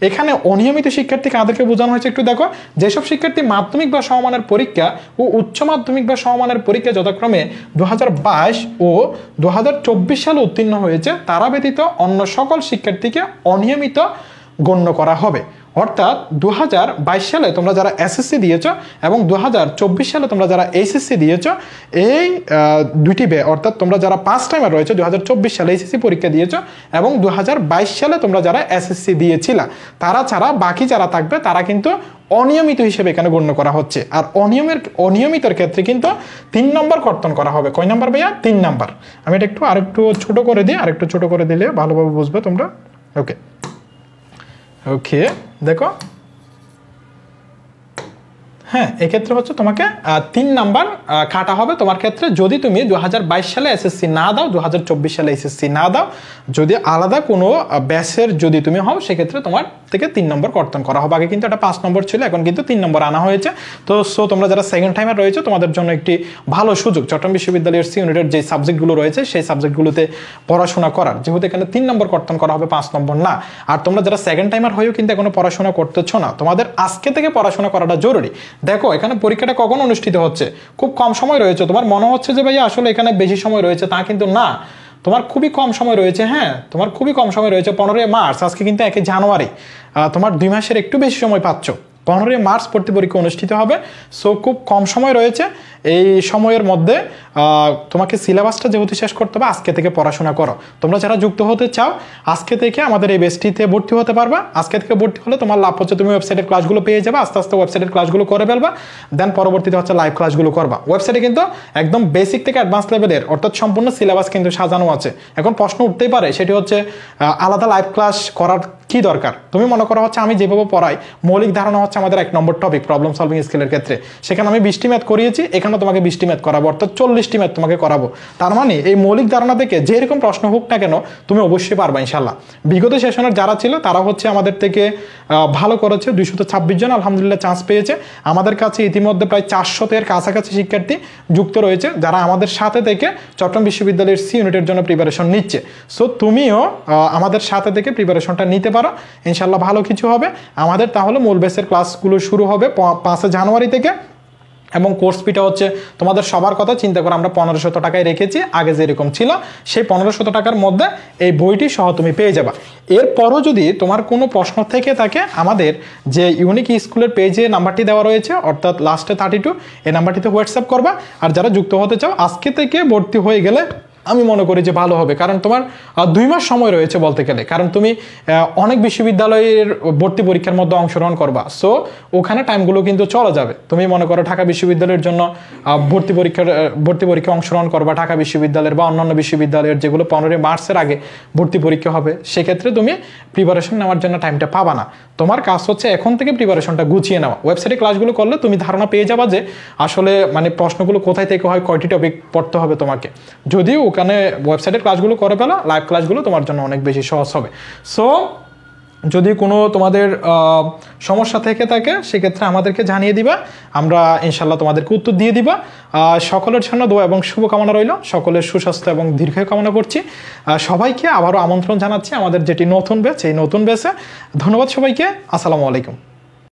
এখানে অনিয়মিত শিক্ষার্থী কাদেরকে বোঝানো হয়েছে একটু দেখো, যেসব শিক্ষার্থী মাধ্যমিক বা সমমানের পরীক্ষা ও উচ্চ মাধ্যমিক বা সমমানের পরীক্ষা যথাক্রমে 2022 ও 2024 সালে উত্তীর্ণ হয়েছে তারা ব্যতীত অন্য সকল শিক্ষার্থীকে অনিয়মিত গণ্য করা হবে। অর্থাৎ 2022 সালে তোমরা যারা এসএসসি দিয়েছো এবং 2024 সালে তোমরা যারা এইচএসসি দিয়েছো, এই দুটি অর্থাৎ তোমরা যারা ফার্স্ট টাইমার রয়েছে 2024 সালে এইচএসসি পরীক্ষা দিয়েছো এবং 2022 সালে তোমরা যারা এসএসসি দিয়েছিলা, তারা ছাড়া বাকি যারা থাকবে তারা কিন্তু অনিয়মিত হিসেবে এখানে গণ্য করা হচ্ছে। আর অনিয়মিতের ক্ষেত্রে কিন্তু 3 নম্বর কর্তন করা হবে। কয় নাম্বার ভাইয়া? 3 নাম্বার। আমি এটা আরেকটু ছোট করে দিই, আরেকটু ছোট করে দিলে ভালোভাবে বুঝবে তোমরা। ওকে দেখো, হ্যাঁ এক্ষেত্রে হচ্ছে তোমাকে 3 নাম্বার কাটা হবে তোমার ক্ষেত্রে যদি তুমি 2022 সালে এসএসসি না দাও, 2024 সালে এসএসসি না দাও, যদি আলাদা কোনো ব্যাচের যদি তুমি হও সেক্ষেত্রে তোমার থেকে 3 নম্বর কর্তন করা হবে। আগে কিন্তু এটা 5 নম্বর ছিল, এখন কিন্তু 3 নম্বর আনা হয়েছে। তো তোমরা যারা সেকেন্ড টাইমার রয়েছে তোমাদের জন্য একটি ভালো সুযোগ চট্টগ্রাম বিশ্ববিদ্যালয়ের সি ইউনিটের যে সাবজেক্টগুলো রয়েছে সেই সাবজেক্টগুলোতে পড়াশোনা করার, যেহেতু এখানে 3 নম্বর কর্তন করা হবে, 5 নম্বর না। আর তোমরা যারা সেকেন্ড টাইমার হয়েও কিন্তু এখনো পড়াশোনা করতেছো না, তোমাদের আজকে থেকে পড়াশোনা করাটা জরুরি। দেখো এখানে পরীক্ষাটা কখন অনুষ্ঠিত হচ্ছে, খুব কম সময় রয়েছে। তোমার মনে হচ্ছে যে ভাইয়া আসলে এখানে বেশি সময় রয়েছে, তা কিন্তু না, তোমার খুবই কম সময় রয়েছে। হ্যাঁ তোমার খুবই কম সময় রয়েছে। 15 মার্চ, আজকে কিন্তু 1 জানুয়ারি, তোমার 2 মাসের একটু বেশি সময় পাচ্ছ। 15 মার্চ ভর্তি পরীক্ষা অনুষ্ঠিত হবে। সো খুব কম সময় রয়েছে। এই সময়ের মধ্যে তোমাকে সিলেবাসটা যেহেতু শেষ করতে হবে, আজকে থেকে পড়াশোনা করো। তোমরা যারা যুক্ত হতে চাও আজকে থেকে আমাদের এই বেসটিতে ভর্তি হতে পারবা। আজকে থেকে ভর্তি হলে তোমার লাভ হচ্ছে তুমি ওয়েবসাইটের ক্লাসগুলো পেয়ে যাবে, আস্তে আস্তে ওয়েবসাইটের ক্লাসগুলো করে ফেলবা, দেন পরবর্তীতে হচ্ছে লাইভ ক্লাসগুলো করবা। ওয়েবসাইটে কিন্তু একদম বেসিক থেকে অ্যাডভান্স লেভেলের অর্থাৎ সম্পূর্ণ সিলেবাস কিন্তু সাজানো আছে। এখন প্রশ্ন উঠতেই পারে, সেটি হচ্ছে আলাদা লাইভ ক্লাস করার কি দরকার? তুমি মনে করো হচ্ছে আমি যেভাবে পড়াই, মৌলিক ধারণা হচ্ছে আমাদের 1 নম্বর টপিক প্রবলেম সলভিং স্কিলের ক্ষেত্রে, সেখানে আমি 20টি ম্যাথ করিয়েছি, এখানে তোমাকে 20টি ম্যাথ করাবো, অর্থাৎ 40টি ম্যাথ তোমাকে করাবো। তার মানে এই মৌলিক ধারণা থেকে যেরকম প্রশ্ন হোক না কেন তুমি অবশ্যই পারবা ইনশাল্লাহ। বিগত সেশনের যারা ছিল তারা হচ্ছে আমাদের থেকে ভালো করেছে, 226 জন আলহামদুলিল্লাহ চান্স পেয়েছে। আমাদের কাছে ইতিমধ্যে প্রায় 400-এর কাছাকাছি শিক্ষার্থী যুক্ত রয়েছে যারা আমাদের সাথে থেকে চট্টগ্রাম বিশ্ববিদ্যালয়ের সি ইউনিটের জন্য প্রিপারেশন নিচ্ছে। সো তুমিও আমাদের সাথে থেকে প্রিপারেশনটা নিতে পারো, ইনশাল্লাহ ভালো কিছু হবে। আমাদের তাহলে মূল বেসের ক্লাসগুলো শুরু হবে 5 জানুয়ারি থেকে, এবং কোর্স ফিটা হচ্ছে তোমাদের সবার কথা চিন্তা করে আমরা 1500 টাকায় রেখেছি, আগে যেরকম ছিল সেই 1500 টাকার মধ্যে এই বইটি সহ তুমি পেয়ে যাবা। এরপরও যদি তোমার কোনো প্রশ্ন থেকে থাকে, আমাদের যে ইউনিক স্কুলের পেজে নাম্বারটি দেওয়া রয়েছে অর্থাৎ লাস্টে 32, এই নাম্বারটিতে হোয়াটসঅ্যাপ করবা। আর যারা যুক্ত হতে চাও আজকে থেকে ভর্তি হয়ে গেলে আমি মনে করি যে ভালো হবে, কারণ তোমার 2 মাস সময় রয়েছে বলতে গেলে, কারণ তুমি অনেক বিশ্ববিদ্যালয়ের ভর্তি পরীক্ষার মধ্যে অংশগ্রহণ করবা। সো ওখানে টাইমগুলো কিন্তু চলে যাবে। তুমি মনে করো ঢাকা বিশ্ববিদ্যালয়ের জন্য ভর্তি পরীক্ষা অংশগ্রহণ করবা, ঢাকা বিশ্ববিদ্যালয়ের বা অন্যান্য বিশ্ববিদ্যালয়ের যেগুলো 15 মার্চের আগে ভর্তি পরীক্ষা হবে, সেক্ষেত্রে তুমি প্রিপারেশন নেওয়ার জন্য টাইমটা পাবা না। তোমার কাজ হচ্ছে এখন থেকে প্রিপারেশনটা গুছিয়ে নেওয়া। ওয়েবসাইটে ক্লাসগুলো করলে তুমি ধারণা পেয়ে যাবা যে আসলে মানে প্রশ্নগুলো কোথায় থেকে হয়, কয়টি টপিক পড়তে হবে তোমাকে। যদিও ওখানে ওয়েবসাইটের ক্লাসগুলো করে ফেলা, লাইভ ক্লাসগুলো তোমার জন্য অনেক বেশি সহজ হবে। সো যদি কোনো তোমাদের সমস্যা থেকে থাকে সেক্ষেত্রে আমাদেরকে জানিয়ে দিবা, আমরা ইনশাল্লাহ তোমাদেরকে উত্তর দিয়ে দিবা। সকলের জন্য দোয়া এবং শুভকামনা রইল, সকলের সুস্বাস্থ্য এবং দীর্ঘায়ু কামনা করছি। সবাইকে আবারও আমন্ত্রণ জানাচ্ছি আমাদের যেটি নতুন ব্যাচ, এই নতুন ব্যাচে। ধন্যবাদ সবাইকে, আসসালামু আলাইকুম।